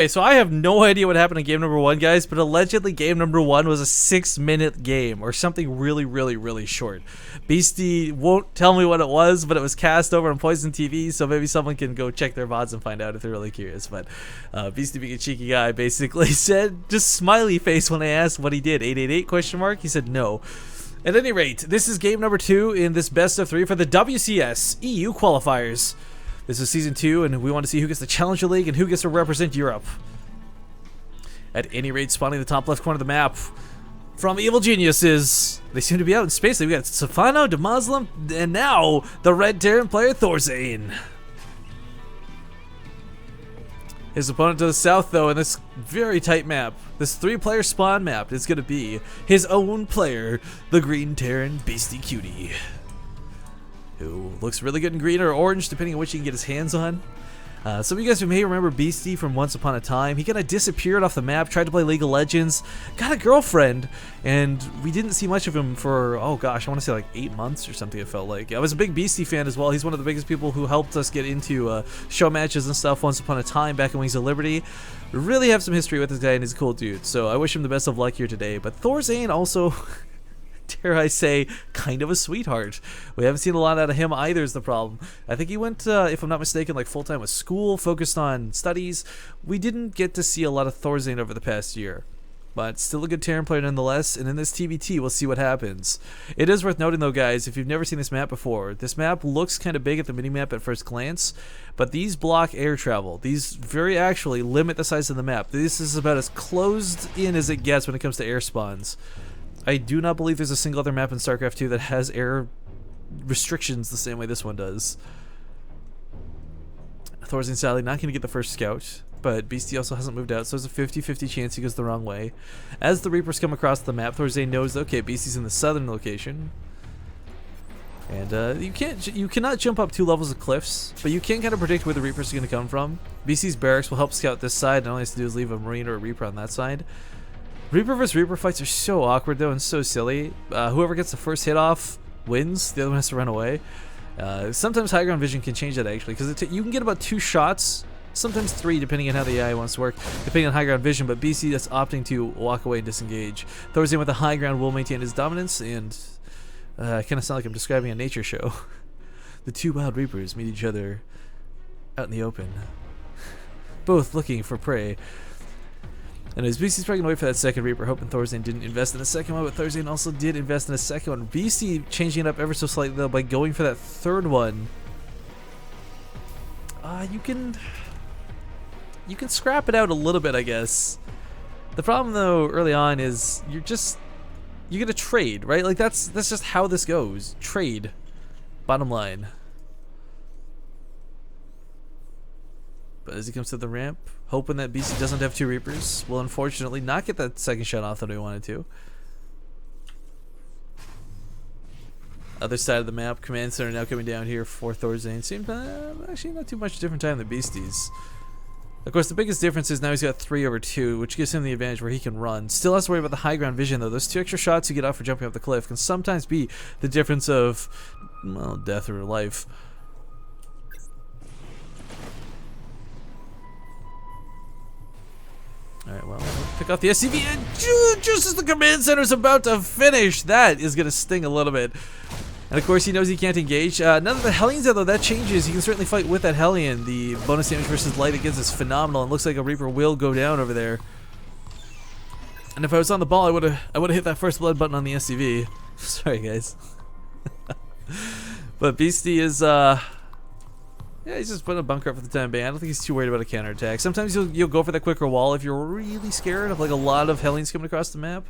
Okay, so I have no idea what happened in game number 1, guys, but allegedly game number 1 was a 6-minute game or something really, really, really short. Beasty won't tell me what it was, but it was cast over on Poison TV, so maybe someone can go check their VODs and find out if they're really curious. But Beasty, being a cheeky guy, basically said just smiley face when I asked what he did. 888 question mark? He said no. At any rate, this is game number 2 in this best of 3 for the WCS EU qualifiers. This is Season 2, and we want to see who gets the Challenger League and who gets to represent Europe. At any rate, spawning the top left corner of the map from Evil Geniuses. They seem to be out in space. We've got Safano, Demuslim, and now the Red Terran player Thorzain. His opponent to the south, though, in this very tight map, this 3-player spawn map, is going to be his own player, the Green Terran Beastyqt, who looks really good in green or orange, depending on which he can get his hands on. Some of you guys who may remember Beasty from Once Upon a Time, he kind of disappeared off the map, tried to play League of Legends, got a girlfriend, and we didn't see much of him for, oh gosh, I want to say like 8 months or something, it felt like. I was a big Beasty fan as well. He's one of the biggest people who helped us get into show matches and stuff Once Upon a Time back in Wings of Liberty. We really have some history with this guy, and he's a cool dude, so I wish him the best of luck here today. But Thorzain also... dare I say, kind of a sweetheart. We haven't seen a lot out of him either is the problem. I think he went, if I'm not mistaken, like full-time with school, focused on studies. We didn't get to see a lot of Thorzain over the past year. But still a good Terran player nonetheless, and in this TVT, we'll see what happens. It is worth noting, though, guys, if you've never seen this map before, this map looks kind of big at the minimap at first glance, but these block air travel. These very actually limit the size of the map. This is about as closed in as it gets when it comes to air spawns. I do not believe there's a single other map in StarCraft 2 that has air restrictions the same way this one does. Thorzain sadly not going to get the first scout, but Beasty also hasn't moved out, so there's a 50-50 chance he goes the wrong way. As the Reapers come across the map, Thorzain knows that, okay, Beasty's in the southern location. And you cannot jump up 2 levels of cliffs, but you can kind of predict where the Reapers are going to come from. Beasty's barracks will help scout this side, and all he has to do is leave a Marine or a Reaper on that side. Reaper vs. Reaper fights are so awkward, though, and so silly. Whoever gets the first hit off wins. The other one has to run away. Sometimes high ground vision can change that, actually, because you can get about 2 shots, sometimes 3, depending on how the AI wants to work, depending on high ground vision, but BC that's opting to walk away and disengage. Thorzain with the high ground will maintain his dominance, and I kind of sound like I'm describing a nature show. The 2 wild Reapers meet each other out in the open, both looking for prey. And as Beasty's probably going to wait for that second Reaper, hoping Thorzain didn't invest in a second one, but Thorzain also did invest in a second one. Beasty changing it up ever so slightly, though, by going for that third one. You can scrap it out a little bit, I guess. The problem, though, early on is you're gonna trade, right? Like that's just how this goes. Trade. Bottom line. But as he comes to the ramp, hoping that BC doesn't have 2 Reapers, will unfortunately not get that second shot off that we wanted to. Other side of the map, command center now coming down here for Thorzain. Same time, actually not too much different time than Beasties. Of course, the biggest difference is now he's got 3/2, which gives him the advantage where he can run. Still has to worry about the high ground vision, though. Those 2 extra shots you get off for jumping off the cliff can sometimes be the difference of, well, death or life. Alright, well, pick off the SCV, and just as the command center is about to finish, that is going to sting a little bit. And of course, he knows he can't engage. None of the Hellions, though, that changes. He can certainly fight with that Hellion. The bonus damage versus light it gives is phenomenal, and looks like a Reaper will go down over there. And if I was on the ball, I would have hit that first blood button on the SCV. Sorry, guys. But Beasty is, yeah, he's just putting a bunker up for the time being. I don't think he's too worried about a counterattack. Sometimes you'll go for that quicker wall if you're really scared of like a lot of Hellions coming across the map.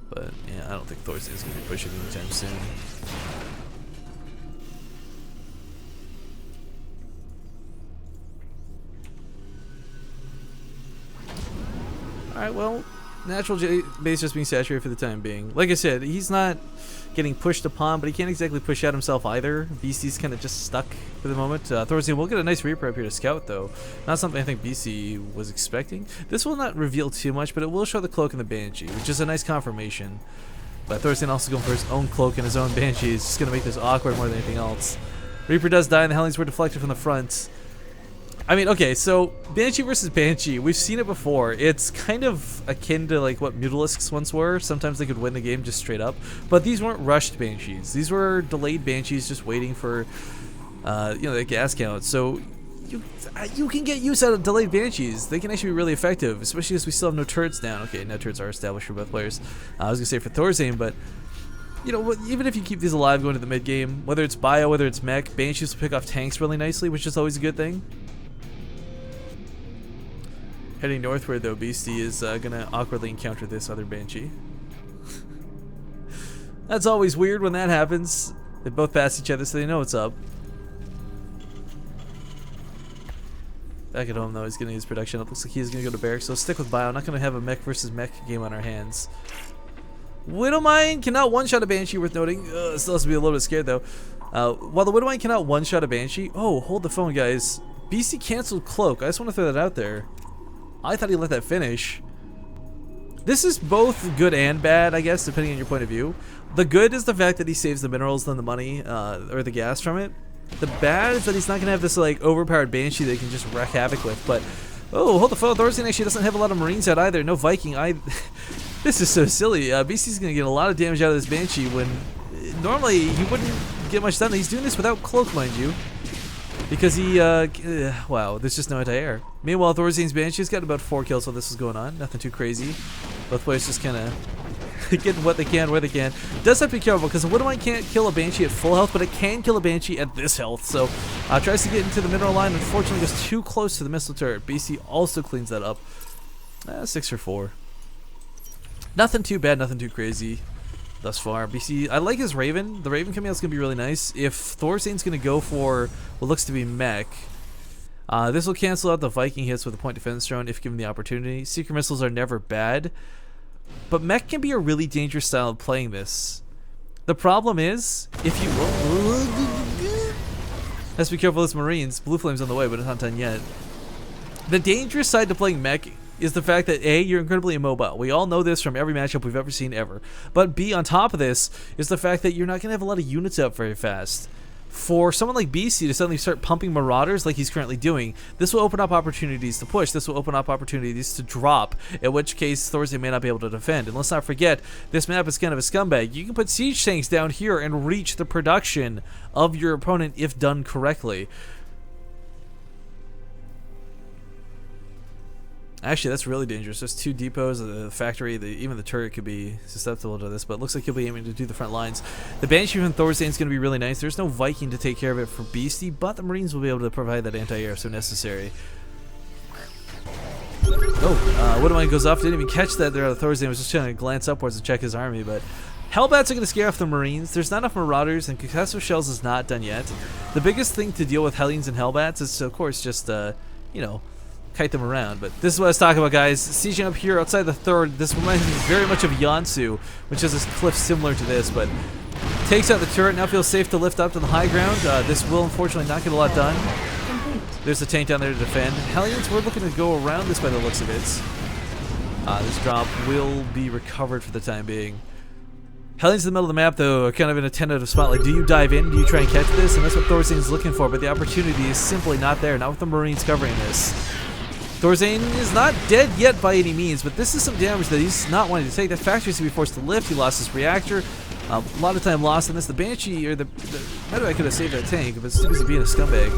But yeah, I don't think Thorzain's going to be pushing anytime soon. Alright, well, natural base just being saturated for the time being. Like I said, he's not getting pushed upon, but he can't exactly push out himself either. Beasty's kind of just stuck for the moment. Thorzain will get a nice Reaper up here to scout, though. Not something I think BC was expecting. This will not reveal too much, but it will show the Cloak and the Banshee, which is a nice confirmation. But Thorzain also going for his own Cloak and his own Banshee is just going to make this awkward more than anything else. Reaper does die, and the Hellions were deflected from the front. I mean, okay, so Banshee versus Banshee, we've seen it before. It's kind of akin to like what Mutalisks once were. Sometimes they could win the game just straight up, but these weren't rushed Banshees. These were delayed Banshees just waiting for, you know, the gas count. So you can get use out of delayed Banshees. They can actually be really effective, especially as we still have no turrets down. Okay, now turrets are established for both players. I was gonna say for Thorzain, but you know, even if you keep these alive going to the mid game, whether it's bio, whether it's mech, Banshees will pick off tanks really nicely, which is always a good thing. Heading northward though, Beasty is gonna awkwardly encounter this other Banshee. That's always weird when that happens. They both pass each other, so they know what's up. Back at home though, he's getting his production up. Looks like he's gonna go to barracks, so stick with bio. Not gonna have a mech versus mech game on our hands. Widowmine cannot one-shot a Banshee, worth noting. Still has to be a little bit scared though. While the Widowmine cannot one-shot a Banshee, oh, hold the phone guys. Beasty canceled Cloak. I just want to throw that out there. I thought he let that finish. This is both good and bad, I guess, depending on your point of view. The good is the fact that he saves the minerals and the money, or the gas from it. The bad is that he's not going to have this, like, overpowered Banshee that he can just wreak havoc with. But, oh, hold the phone. Thorzain actually doesn't have a lot of Marines out either. No Viking. This is so silly. Beasty's going to get a lot of damage out of this Banshee when normally he wouldn't get much done. He's doing this without Cloak, mind you. Because he, wow, there's just no anti-air. Meanwhile, Thorzain's Banshee's got about 4 kills while this is going on. Nothing too crazy. Both players just kind of getting what they can, where they can. Does have to be careful, because Widowmine can't kill a Banshee at full health, but it can kill a Banshee at this health. So, tries to get into the mineral line, unfortunately goes too close to the missile turret. BC also cleans that up. 6 for 4. Nothing too bad, nothing too crazy thus far. BC, I like his Raven. The Raven coming out is going to be really nice. If Thorzain's going to go for what looks to be mech, this will cancel out the Viking hits with a point defense drone if given the opportunity. Seeker missiles are never bad, but mech can be a really dangerous style of playing this. The problem is, if you... Has to be careful with Marines. Blue Flame's on the way, but it's not done yet. The dangerous side to playing mech is the fact that A, you're incredibly immobile. We all know this from every matchup we've ever seen ever. But B, on top of this, is the fact that you're not going to have a lot of units up very fast. For someone like BC to suddenly start pumping Marauders like he's currently doing, this will open up opportunities to push. This will open up opportunities to drop, in which case Thorzain may not be able to defend. And let's not forget, this map is kind of a scumbag. You can put siege tanks down here and reach the production of your opponent if done correctly. Actually, that's really dangerous. There's 2 depots, the factory, even the turret could be susceptible to this, but it looks like he'll be aiming to do the front lines. The Banshee from Thorzain is going to be really nice. There's no Viking to take care of it for Beasty, but the Marines will be able to provide that anti-air so necessary. Oh, Widowmine goes off. Didn't even catch that there. Thorzain was just trying to glance upwards and check his army, but Hellbats are going to scare off the Marines. There's not enough Marauders, and Concussive Shells is not done yet. The biggest thing to deal with Hellions and Hellbats is, of course, just, you know, kite them around. But this is what I was talking about, guys. Sieging up here outside the third. This reminds me very much of Yansu, which has this cliff similar to this, but takes out the turret. Now feels safe to lift up to the high ground. This will unfortunately not get a lot done. There's a tank down there to defend. Hellions, we're looking to go around this by the looks of it. This drop will be recovered for the time being. Hellions in the middle of the map, though, are kind of in a tentative spot. Like, do you dive in? Do you try and catch this? And that's what Thorzain's looking for, but the opportunity is simply not there. Not with the Marines covering this. Thorzain is not dead yet by any means, but this is some damage that he's not wanting to take. The factory's going to be forced to lift. He lost his reactor. A lot of time lost in this. The Banshee, or the Medevac could have saved that tank, but it's too busy being a scumbag.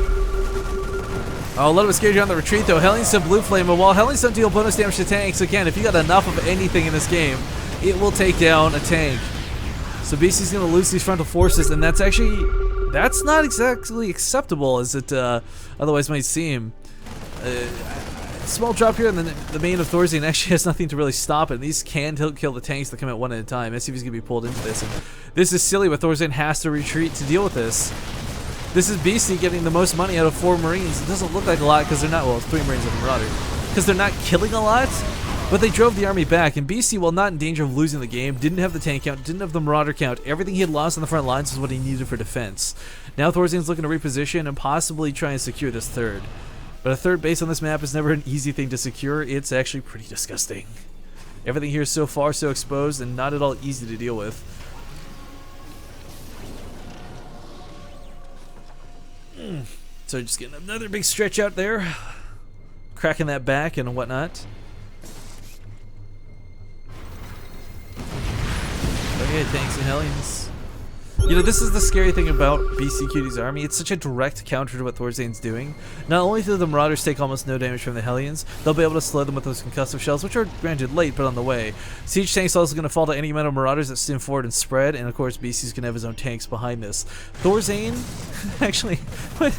Oh, a little bit scared you on the retreat, though. Hellions to Blue Flame, but while Hellions don't deal bonus damage to tanks, again, if you got enough of anything in this game, it will take down a tank. So BC's going to lose these frontal forces, and that's not exactly acceptable as it otherwise might seem. Small drop here, and then the main of Thorzain actually has nothing to really stop it. And these can kill the tanks that come out one at a time. SCV's going to be pulled into this. And this is silly, but Thorzain has to retreat to deal with this. This is BC getting the most money out of 4 Marines. It doesn't look like a lot because they're not, well, 3 Marines and a Marauder. Because they're not killing a lot, but they drove the army back. And BC, while not in danger of losing the game, didn't have the tank count, didn't have the Marauder count. Everything he had lost on the front lines is what he needed for defense. Now Thorzain's looking to reposition and possibly try and secure this third. But a third base on this map is never an easy thing to secure. It's actually pretty disgusting. Everything here is so far so exposed and not at all easy to deal with. So just getting another big stretch out there. Cracking that back and whatnot. Okay, tanks and Hellions. You know, this is the scary thing about Beastyqt's army. It's such a direct counter to what Thorzain's doing. Not only do the Marauders take almost no damage from the Hellions, they'll be able to slow them with those concussive shells, which are granted late, but on the way. Siege tanks also going to fall to any amount of Marauders that stim forward and spread, and of course Beasty's going to have his own tanks behind this. Thorzain, actually, what?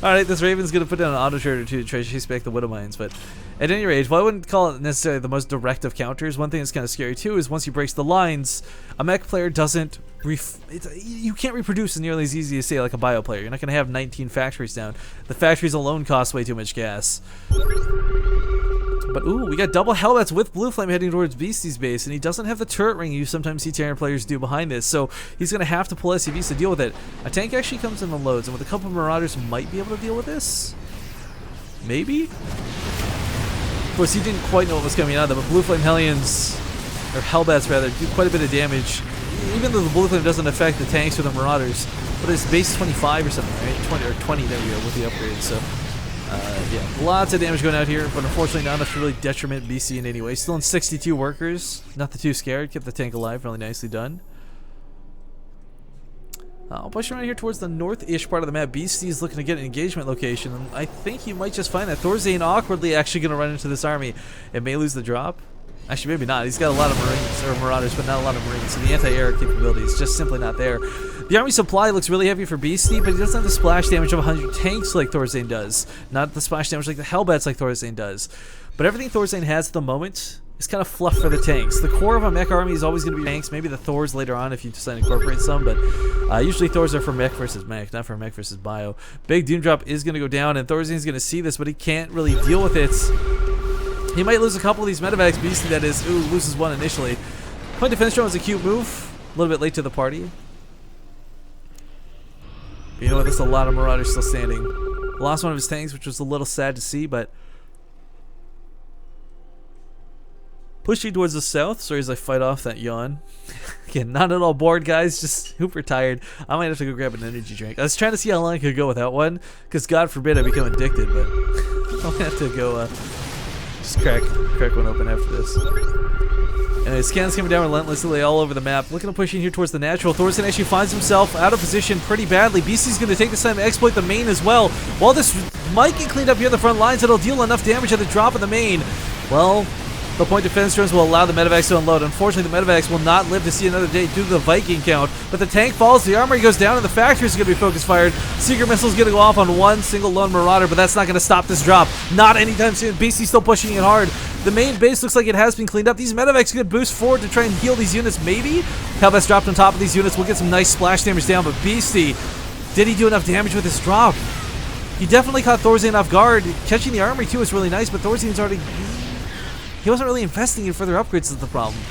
Alright, this Raven's going to put down an auto turret or two to try to chase back the Widow Mines, but at any rate, while I wouldn't call it necessarily the most direct of counters, one thing that's kind of scary too is once he breaks the lines, a mech player doesn't you can't reproduce as nearly as easy as say like a bio player. You're not going to have 19 factories down. The factories alone cost way too much gas. But ooh, we got double Hellbats with Blue Flame heading towards Beasty's base, and he doesn't have the turret ring you sometimes see Terran players do behind this, so he's going to have to pull SCVs to deal with it. A tank actually comes in the loads, and with a couple of Marauders might be able to deal with this? Maybe? Of course, he didn't quite know what was coming out of them, but Blue Flame Hellions, or Hellbats rather, do quite a bit of damage. Even though the Blue Flame doesn't affect the tanks or the Marauders, but it's base 25 or something, right? 20, there we go, with the upgrade, so... yeah, lots of damage going out here, but unfortunately not enough to really detriment BC in any way. Still in 62 workers, not too scared, kept the tank alive, really nicely done. I'll push around here towards the north-ish part of the map. BC is looking to get an engagement location, and I think you might just find that Thorzain awkwardly actually going to run into this army. It may lose the drop. Actually, maybe not. He's got a lot of Marines, or Marauders, but not a lot of Marines, so the anti-air capability is just simply not there. The army supply looks really heavy for Beasty, but he doesn't have the splash damage of 100 tanks like Thorzain does. Not the splash damage like the Hellbats like Thorzain does. But everything Thorzain has at the moment is kind of fluff for the tanks. The core of a mech army is always going to be tanks, maybe the Thors later on if you decide to incorporate some, but usually Thors are for mech versus mech, not for mech versus bio. Big Doom Drop is going to go down, and Thorzain's going to see this, but he can't really deal with it. He might lose a couple of these medevacs. Beasty, that is, ooh, loses one initially. Point defense drone was a cute move, a little bit late to the party. But you know what, there's a lot of Marauders still standing. Lost one of his tanks, which was a little sad to see, but pushing towards the south, sorry as I fight off that yawn. Again, not at all bored, guys, just super tired. I might have to go grab an energy drink. I was trying to see how long I could go without one, because God forbid I become addicted, but I'll have to go just crack one open after this. Anyway, scans coming down relentlessly all over the map. Looking to push in here towards the natural. Thorzain actually finds himself out of position pretty badly. BC's going to take this time to exploit the main as well. While this might get cleaned up here on the front lines, it'll deal enough damage at the drop of the main. Well, the point defense drones will allow the medevacs to unload. Unfortunately, the medevacs will not live to see another day due to the Viking count. But the tank falls, the armory goes down, and the factory is going to be focus fired. Seeker missile's going to go off on one single lone Marauder, but that's not going to stop this drop. Not anytime soon. BC's still pushing it hard. The main base looks like it has been cleaned up. These medevacs could boost forward to try and heal these units, maybe. Hellbats dropped on top of these units. We'll get some nice splash damage down, but Beasty, did he do enough damage with this drop? He definitely caught Thorzain off guard. Catching the armory too is really nice, but Thorzain's already... He wasn't really investing in further upgrades is the problem.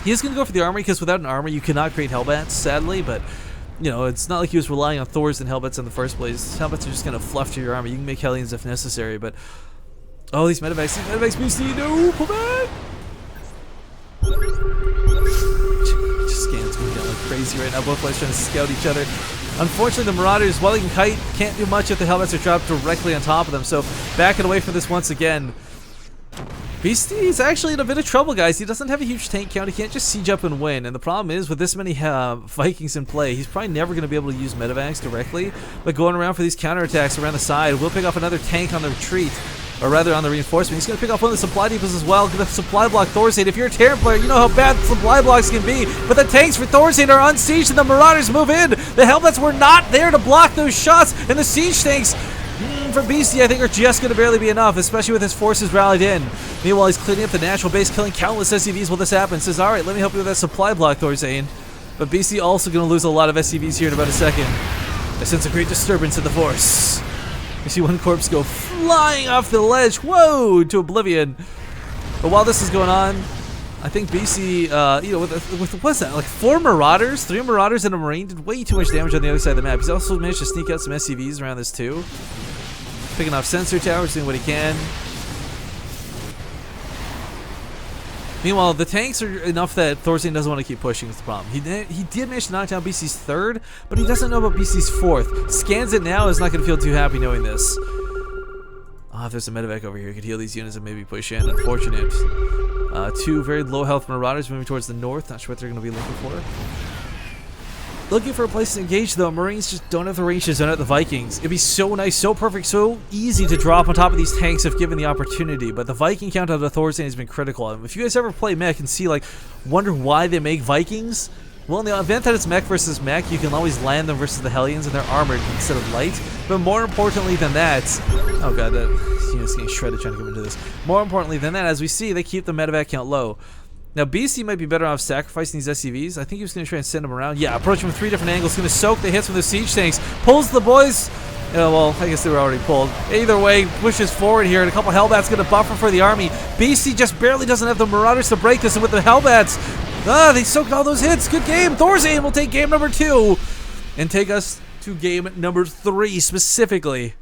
He is going to go for the armory because without an armory you cannot create Hellbats, sadly, but you know, it's not like he was relying on Thors and Hellbats in the first place. Hellbats are just going to fluff to your army. You can make Hellions if necessary, but... Oh, these medevacs, Beasty, no, pull back! Just scans going down like crazy right now. Both players trying to scout each other. Unfortunately, the Marauders, while they can kite, can't do much if the Hellbats are dropped directly on top of them, so backing away from this once again. Beasty is actually in a bit of trouble, guys. He doesn't have a huge tank count. He can't just siege up and win. And the problem is, with this many Vikings in play, he's probably never going to be able to use medevacs directly. But going around for these counterattacks around the side, we'll pick off another tank on the retreat. Or rather, on the reinforcement. He's going to pick off one of the supply depots as well. Going to supply block Thorzain. If you're a Terran player, you know how bad supply blocks can be. But the tanks for Thorzain are unsieged and the Marauders move in. The Hellbats were not there to block those shots. And the siege tanks... for Beasty, I think, are just going to barely be enough, especially with his forces rallied in. Meanwhile, he's cleaning up the natural base, killing countless SCVs while this happens. Says, alright, let me help you with that supply block, Thorzain. But Beasty also going to lose a lot of SCVs here in about a second. I sense a great disturbance in the force. You see one corpse go flying off the ledge, whoa, to oblivion. But while this is going on, I think BC, you know, with what's that, like 4 Marauders, 3 Marauders and a Marine did way too much damage on the other side of the map. He's also managed to sneak out some SCVs around this too. Picking off sensor towers, doing what he can. Meanwhile, the tanks are enough that Thorzain doesn't want to keep pushing. Is the problem. He did manage to knock down BC's third, but he doesn't know about BC's fourth. Scans it now, is not going to feel too happy knowing this. If there's a medevac over here, he could heal these units and maybe push in. Unfortunate. Two very low health marauders moving towards the north. Not sure what they're going to be looking for. Looking for a place to engage, though. Marines just don't have the range to zone out the Vikings. It'd be so nice, so perfect, so easy to drop on top of these tanks if given the opportunity. But the Viking count out of Thorzain has been critical. And if you guys ever play mech and see, like, wonder why they make Vikings, well, in the event that it's mech versus mech, you can always land them versus the Hellions, and they're armored instead of light. But more importantly than that, oh god, that unit's getting shredded trying to come into this. More importantly than that, as we see, they keep the medevac count low. Now, BC might be better off sacrificing these SCVs. I think he was going to try and send them around. Yeah, approach him from 3 different angles. Going to soak the hits from the siege tanks. Pulls the boys. Well, I guess they were already pulled. Either way, pushes forward here. And a couple Hellbats going to buffer for the army. BC just barely doesn't have the Marauders to break this. And with the Hellbats, they soaked all those hits. Good game. Thorzain will take game number 2 and take us to game number 3 specifically.